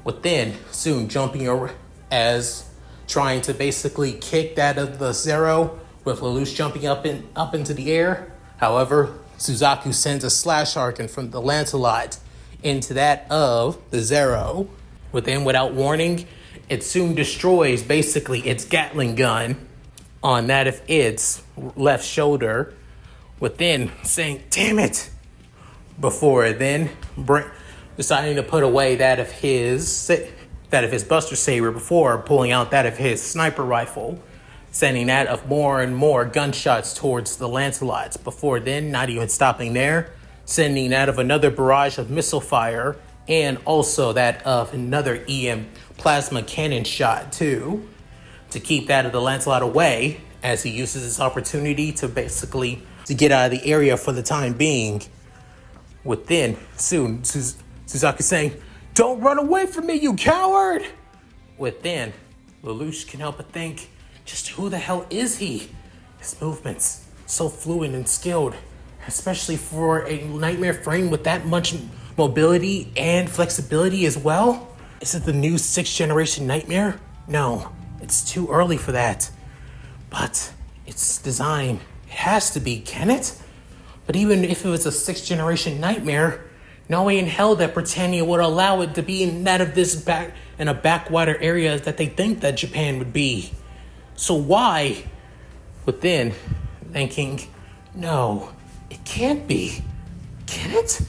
Within, soon jumping as trying to basically kick that of the Zero, with Lelouch jumping up into the air. However, Suzaku sends a slash harken from the Lancelot into that of the Zero. Within, without warning, it soon destroys basically its Gatling gun on that of its left shoulder. Within, saying, "Damn it!" Before then, deciding to put away that of his buster saber before pulling out that of his sniper rifle, sending that of more and more gunshots towards the Lancelots. Before then, not even stopping there, sending that of another barrage of missile fire, and also that of another EM plasma cannon shot too, to keep that of the Lancelot away, as he uses this opportunity to get out of the area for the time being. Within, soon, Suzaku saying, "Don't run away from me, you coward!" Within, Lelouch can help but think, just who the hell is he? His movements, so fluid and skilled, especially for a nightmare frame with that much mobility and flexibility as well. Is it the new 6th generation nightmare? No, it's too early for that. But its design, it has to be, can it? But even if it was a 6th generation nightmare, no way in hell that Britannia would allow it to be in that of this in a backwater area that they think that Japan would be. So why? But then, thinking, no, it can't be. Can it?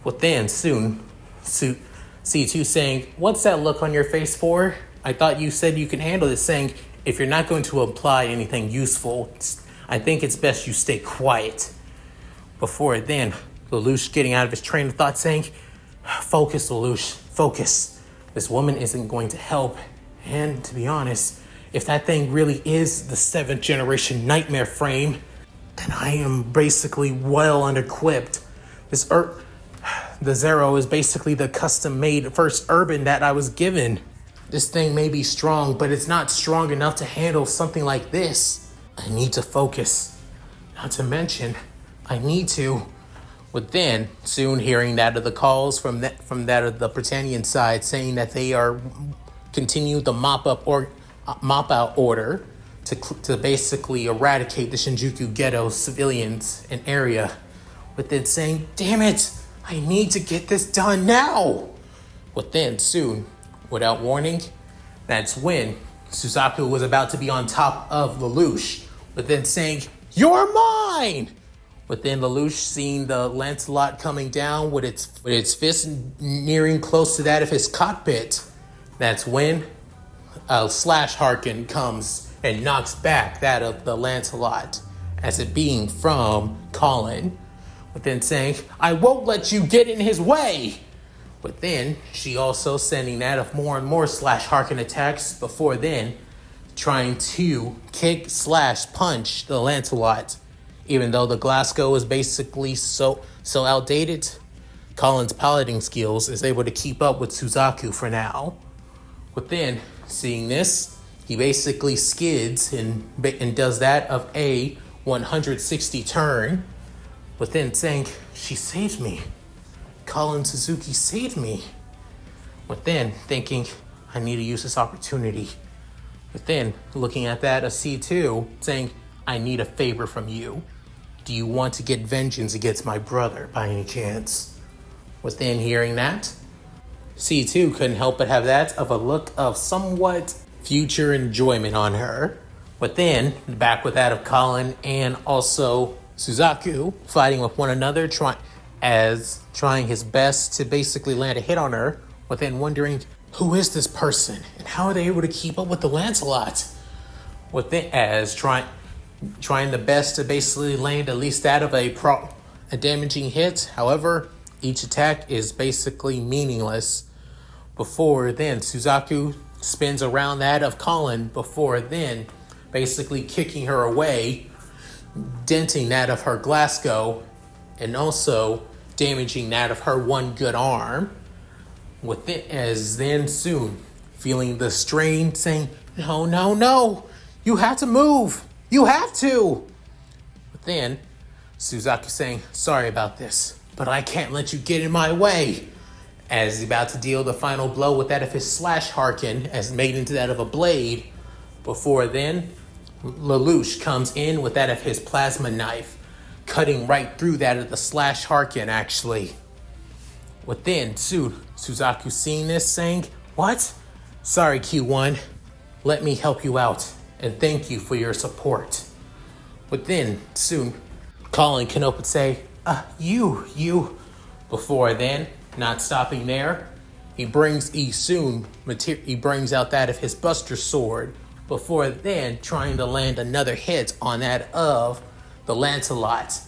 But then soon, C2 saying, what's that look on your face for? I thought you said you can handle this, saying, if you're not going to apply anything useful, I think it's best you stay quiet. Before then, Lelouch getting out of his train of thought saying, focus, Lelouch, focus. This woman isn't going to help. And to be honest, if that thing really is the 7th generation nightmare frame, then I am basically well unequipped. The Zero is basically the custom-made first urban that I was given. This thing may be strong, but it's not strong enough to handle something like this. I need to focus. Not to mention, I need to. But then, soon hearing that of the calls from that of the Britannian side saying that they are continue the mop out order to basically eradicate the Shinjuku ghetto civilians and area. But then saying, damn it, I need to get this done now. But then soon, without warning, that's when Suzaku was about to be on top of Lelouch, but then saying, you're mine! But then Lelouch seeing the Lancelot coming down with its fist nearing close to that of his cockpit. That's when Slash Harkin comes and knocks back that of the Lancelot as it being from Colin. But then saying, I won't let you get in his way! But then she also sending that of more and more Slash Harkin attacks before then trying to kick / punch the Lancelot. Even though the Glasgow is basically so outdated, Colin's piloting skills is able to keep up with Suzaku for now. But then, seeing this, he basically skids and does that of a 160 turn. But then saying, she saved me. Colin Suzuki saved me. But then thinking, I need to use this opportunity. But then looking at that of C2, saying, I need a favor from you. Do you want to get vengeance against my brother by any chance? But then hearing that, C2 couldn't help but have that of a look of somewhat future enjoyment on her. But then back with that of Colin and also Suzaku fighting with one another, trying his best to basically land a hit on her, but then wondering, who is this person and how are they able to keep up with the Lancelot? With it as trying the best to basically land at least that of a damaging hit. However, each attack is basically meaningless. Before then, Suzaku spins around that of Colin before then basically kicking her away, denting that of her Glasgow, and also damaging that of her one good arm. With it as then soon feeling the strain, saying, no, you have to move. You have to. But then Suzaku saying, sorry about this, but I can't let you get in my way. As he's about to deal the final blow with that of his Slash Harkin as made into that of a blade. Before then, Lelouch comes in with that of his plasma knife, cutting right through that of the Slash Harkin actually. Within, soon, Suzaku seeing this saying, what? Sorry, Q1. Let me help you out, and thank you for your support. Within, soon, Colin Kenope would say, you. Before then, not stopping there, he brings out that of his Buster Sword. Before then, trying to land another hit on that of the Lancelot.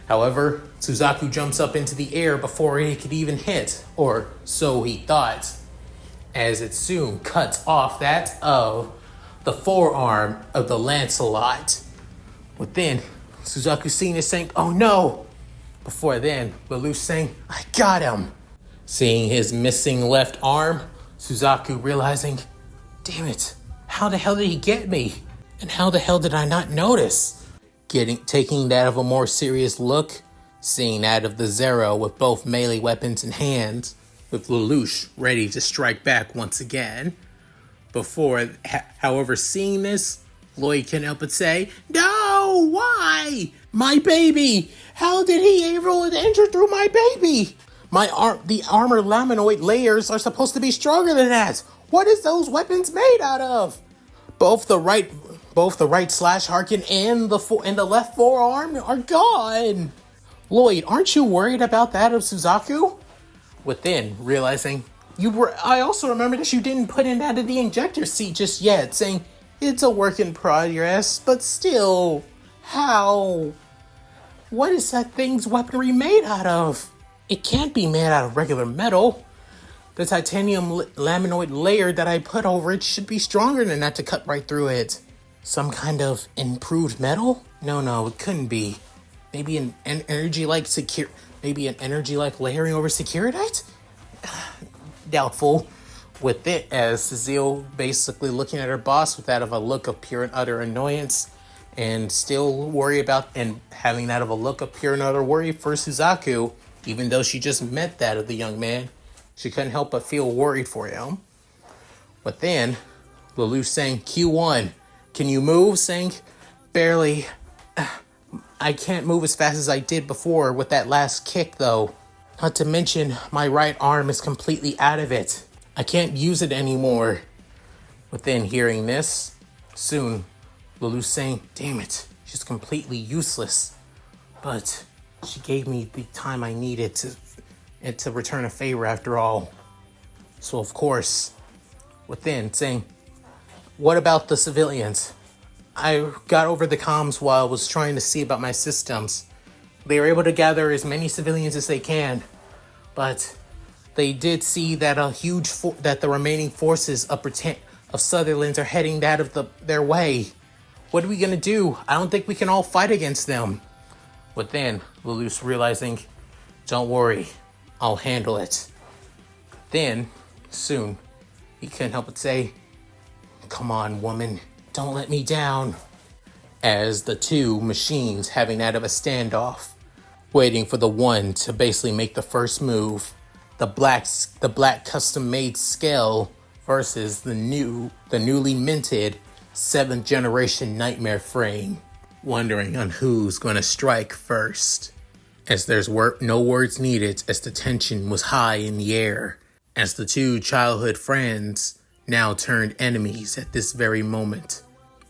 However, Suzaku jumps up into the air before he could even hit, or so he thought, as it soon cuts off that of the forearm of the Lancelot. Within, Suzaku seeing this saying, oh no! Before then, Lelouch saying, I got him! Seeing his missing left arm, Suzaku realizing, damn it, how the hell did he get me? And how the hell did I not notice? Taking that of a more serious look, seeing that of the Zero with both melee weapons in hand, with Lelouch ready to strike back once again. However, seeing this, Lloyd can't help but say, "No, why? My baby! How did he able to enter through my baby? The armor laminoid layers are supposed to be stronger than that. What is those weapons made out of? Both the right slash Harkin and the left forearm are gone. Lloyd, aren't you worried about that of Suzaku?" Within, realizing I also remember that you didn't put in that of the injector seat just yet, saying it's a work in progress, but still, how? What is that thing's weaponry made out of? It can't be made out of regular metal. The titanium laminoid layer that I put over it should be stronger than that to cut right through it. Some kind of improved metal? No, it couldn't be. Maybe an energy like layering over securitite? Doubtful. With it, as Cecile basically looking at her boss with that of a look of pure and utter annoyance, and still worry about and having that of a look of pure and utter worry for Suzaku, even though she just met that of the young man. She couldn't help but feel worried for him. But then, Lelouch saying, "Q1, can you move?" Saying, "Barely. I can't move as fast as I did before with that last kick, though. Not to mention, my right arm is completely out of it. I can't use it anymore." Within hearing this, soon, Lelouch saying, "Damn it, she's completely useless. But she gave me the time I needed to return a favor after all." So of course, within saying, "What about the civilians? I got over the comms while I was trying to see about my systems. They were able to gather as many civilians as they can, but they did see that that the remaining forces of Sutherland's are heading their way. What are we gonna do? I don't think we can all fight against them." Within, Lelouch realizing, "Don't worry, I'll handle it." Then, soon, he couldn't help but say, "Come on, woman, don't let me down." As the two machines having that of a standoff, waiting for the one to basically make the first move. The black custom-made Skell versus the newly minted 7th generation Nightmare frame. Wondering on who's gonna strike first. As there's no words needed, as the tension was high in the air, as the two childhood friends now turned enemies at this very moment.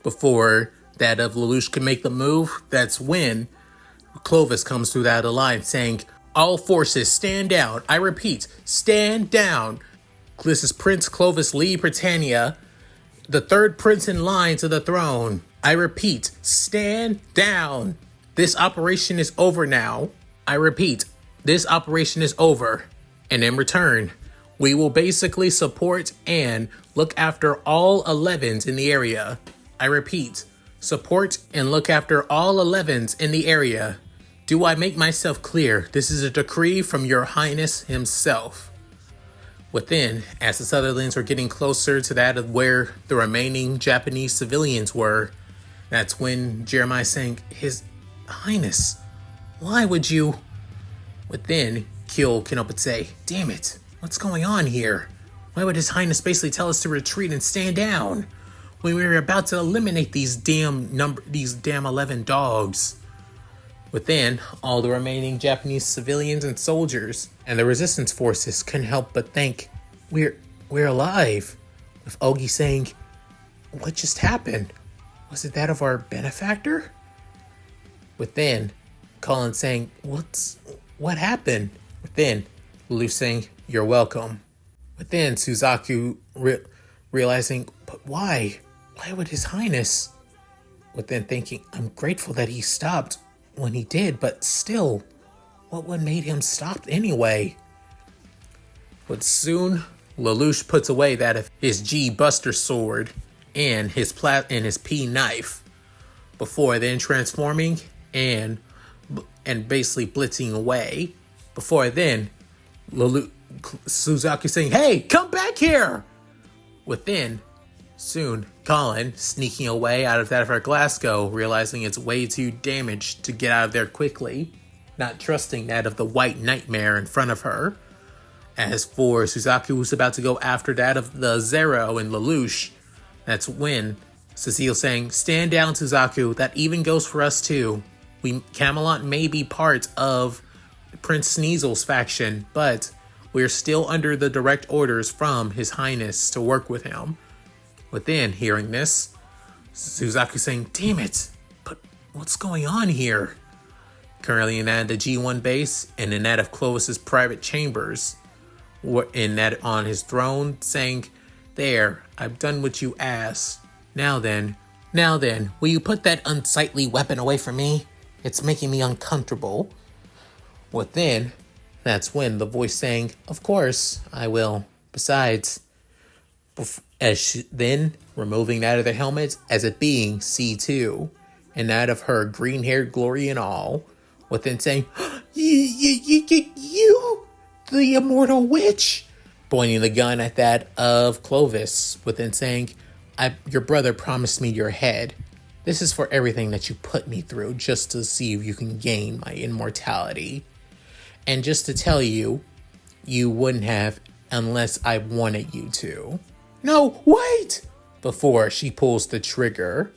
Before that of Lelouch could make the move, that's when Clovis comes through that line saying, "All forces stand down. I repeat, stand down. This is Prince Clovis Lee Britannia, the third prince in line to the throne. I repeat, stand down. This operation is over now. I repeat, this operation is over. And in return, we will basically support and look after all 11s in the area. I repeat, support and look after all 11s in the area. Do I make myself clear? This is a decree from Your Highness himself." Within, as the Sutherlands were getting closer to that of where the remaining Japanese civilians were, that's when Jeremiah saying, "His Highness, why would you?" Within, Kyo can help but say, "Damn it, what's going on here? Why would His Highness basically tell us to retreat and stand down when we were about to eliminate these damn 11 dogs?" Within, all the remaining Japanese civilians and soldiers and the resistance forces couldn't help but think, we're alive. With Ogi saying, "What just happened? Was it that of our benefactor?" Within, Colin saying, what happened?" Within, Lelouch saying, "You're welcome." Within, Suzaku realizing, "But why? Why would His Highness?" Within thinking, "I'm grateful that he stopped when he did, but still, what would made him stop anyway?" But soon, Lelouch puts away that of his G Buster sword and his P knife, before then transforming and basically blitzing away. Before then, Suzaku saying, "Hey, come back here!" Within, soon, Colin, sneaking away out of that of her Glasgow, realizing it's way too damaged to get out of there quickly, not trusting that of the white nightmare in front of her. As for Suzaku, who's about to go after that of the Zero and Lelouch, that's when Cecile saying, "Stand down, Suzaku, that even goes for us too. Camelot may be part of Prince Sneasel's faction, but we're still under the direct orders from His Highness to work with him." Within hearing this, Suzaku saying, "Damn it, but what's going on here?" Currently in that of the G1 base and in that of Clovis's private chambers, in that on his throne, saying, "There, I've done what you asked. Now then, will you put that unsightly weapon away from me? It's making me uncomfortable." Within, that's when the voice saying, "Of course, I will. Besides," then removing that of the helmet as it being C2, and that of her green-haired glory and all, within saying, You, the immortal witch," pointing the gun at that of Clovis, within saying, "Your brother promised me your head. This is for everything that you put me through, just to see if you can gain my immortality. And just to tell you, you wouldn't have unless I wanted you to." "No, wait!" Before she pulls the trigger,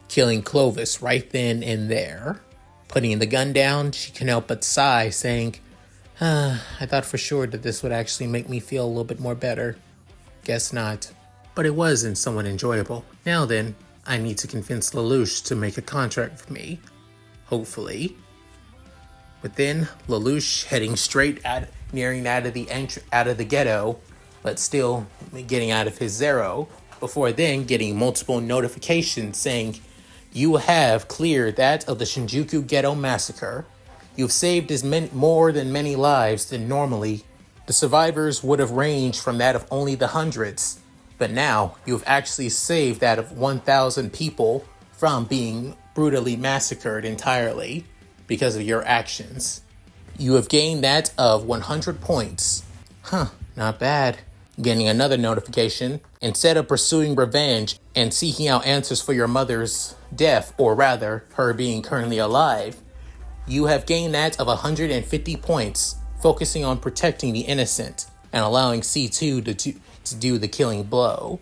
killing Clovis right then and there. Putting the gun down, she can help but sigh, saying, I thought for sure that this would actually make me feel a little bit more better. Guess not. But it wasn't somewhat enjoyable. Now then, I need to convince Lelouch to make a contract with me. Hopefully. But then, Lelouch heading straight at, nearing out of the ghetto, but still getting out of his Zero, before then getting multiple notifications saying, "You have cleared that of the Shinjuku Ghetto Massacre. You've saved more than many lives than normally. The survivors would have ranged from that of only the hundreds, but now you've actually saved that of 1,000 people from being brutally massacred entirely because of your actions. You have gained that of 100 points. Not bad." Getting another notification, instead of pursuing revenge and seeking out answers for your mother's death, or rather, her being currently alive, you have gained that of 150 points, focusing on protecting the innocent and allowing C2 to do the killing blow.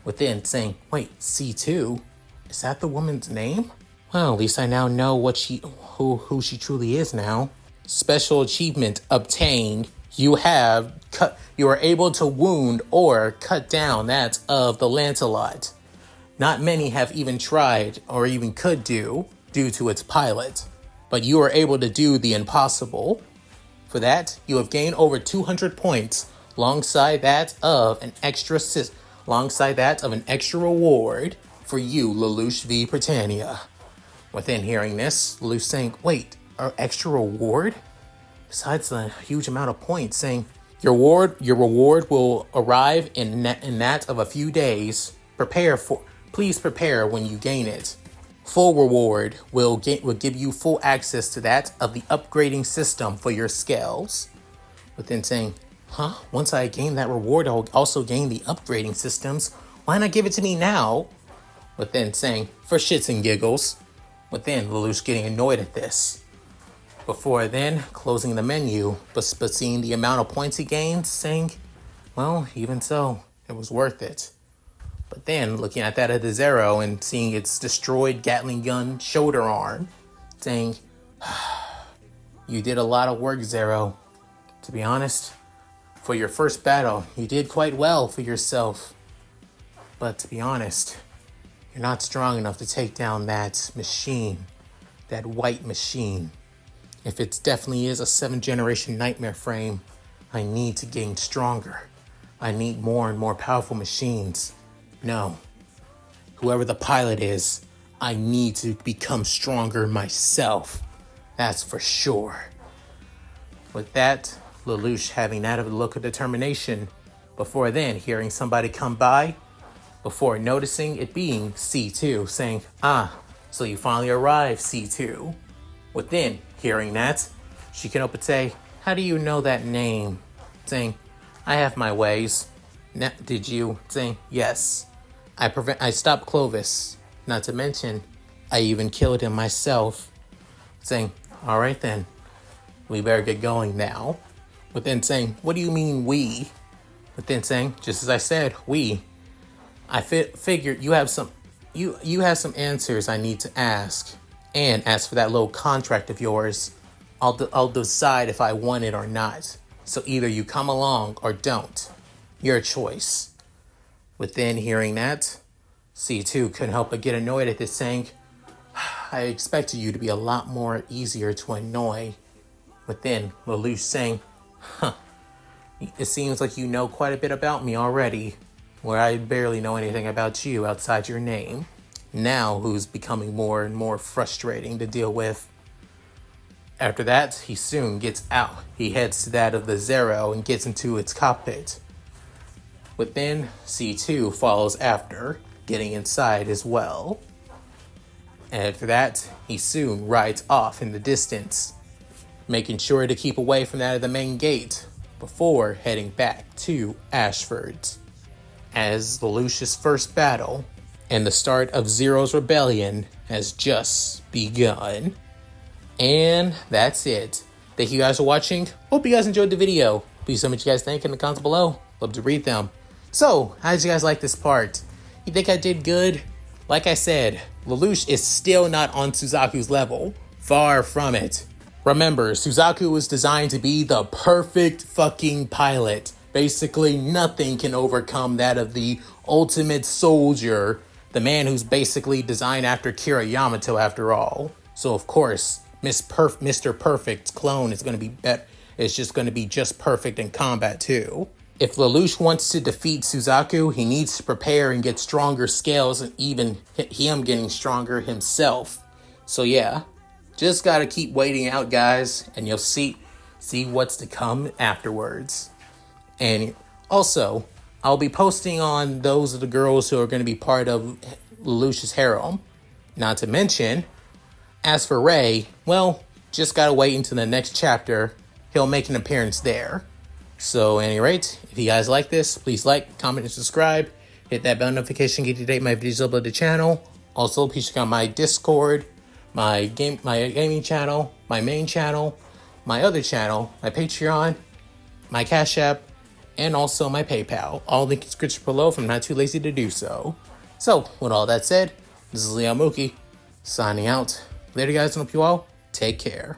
Within saying, "Wait, C2? Is that the woman's name? Well, at least I now know who she truly is now." Special achievement obtained. You are able to wound or cut down that of the Lancelot. Not many have even tried or even could do due to its pilot, but you are able to do the impossible. For that, you have gained over 200 points alongside that of an extra reward for you, Lelouch v. Britannia. Within hearing this, Lelouch saying, "Wait, an extra reward?" Besides the huge amount of points, saying, Your reward will arrive in that of a few days. Please prepare when you gain it. Full reward will give you full access to that of the upgrading system for your Skells." Within saying, once I gain that reward, I'll also gain the upgrading systems. Why not give it to me now? Within saying, "For shits and giggles." Within, Lelouch getting annoyed at this. Before then, closing the menu, but seeing the amount of points he gained, saying, well, even so, it was worth it. But then, looking at that of the Zero and seeing its destroyed Gatling gun shoulder arm, saying, "You did a lot of work, Zero. To be honest, for your first battle, you did quite well for yourself. But to be honest, you're not strong enough to take down that machine, that white machine. If it definitely is a 7th generation nightmare frame, I need to gain stronger. I need more and more powerful machines. No, whoever the pilot is, I need to become stronger myself. That's for sure." With that, Lelouch having that of a look of determination, before then hearing somebody come by, before noticing it being C2, saying, so you finally arrived, C2. Within hearing that, she can open say, "How do you know that name?" Saying, "I have my ways." Did you? Saying, "Yes." I stopped Clovis. Not to mention, I even killed him myself. Saying, all right then, we better get going now. But then saying, what do you mean we? But then saying, just as I said, we. I figured you have some answers I need to ask. And as for that little contract of yours, I'll decide if I want it or not. So either you come along or don't. Your choice. Within hearing that, C2 couldn't help but get annoyed at this, saying, I expected you to be a lot more easier to annoy. Within, Lelouch saying, it seems like you know quite a bit about me already, where I barely know anything about you outside your name. Now, who's becoming more and more frustrating to deal with. After that, he soon gets out. He heads to that of the Zero and gets into its cockpit. Within, C2 follows after, getting inside as well. After that, he soon rides off in the distance, making sure to keep away from that of the main gate before heading back to Ashford's. As Lelouch's first battle and the start of Zero's rebellion has just begun. And that's it. Thank you guys for watching. Hope you guys enjoyed the video. Please tell me what you guys think in the comments below. Love to read them. So, how did you guys like this part? You think I did good? Like I said, Lelouch is still not on Suzaku's level. Far from it. Remember, Suzaku was designed to be the perfect fucking pilot. Basically, nothing can overcome that of the ultimate soldier. The man who's basically designed after Kira Yamato after all. So of course, Mr. Perfect's clone is going to be it's just going to be just perfect in combat too. If Lelouch wants to defeat Suzaku, he needs to prepare and get stronger scales and even him getting stronger himself. So yeah, just gotta keep waiting out, guys, and you'll see what's to come afterwards. And also, I'll be posting on those of the girls who are going to be part of Lelouch's harem. Not to mention, as for Ray, well, just gotta wait until the next chapter. He'll make an appearance there. So, at any rate, if you guys like this, please like, comment, and subscribe. Hit that bell notification, get you to date my videos uploaded to the channel. Also, please check out my Discord, my gaming channel, my main channel, my other channel, my Patreon, my Cash App, and also my PayPal. All links in the description below if I'm not too lazy to do so. So, with all that said, this is Lelouch, signing out. Later, guys, and hope you all take care.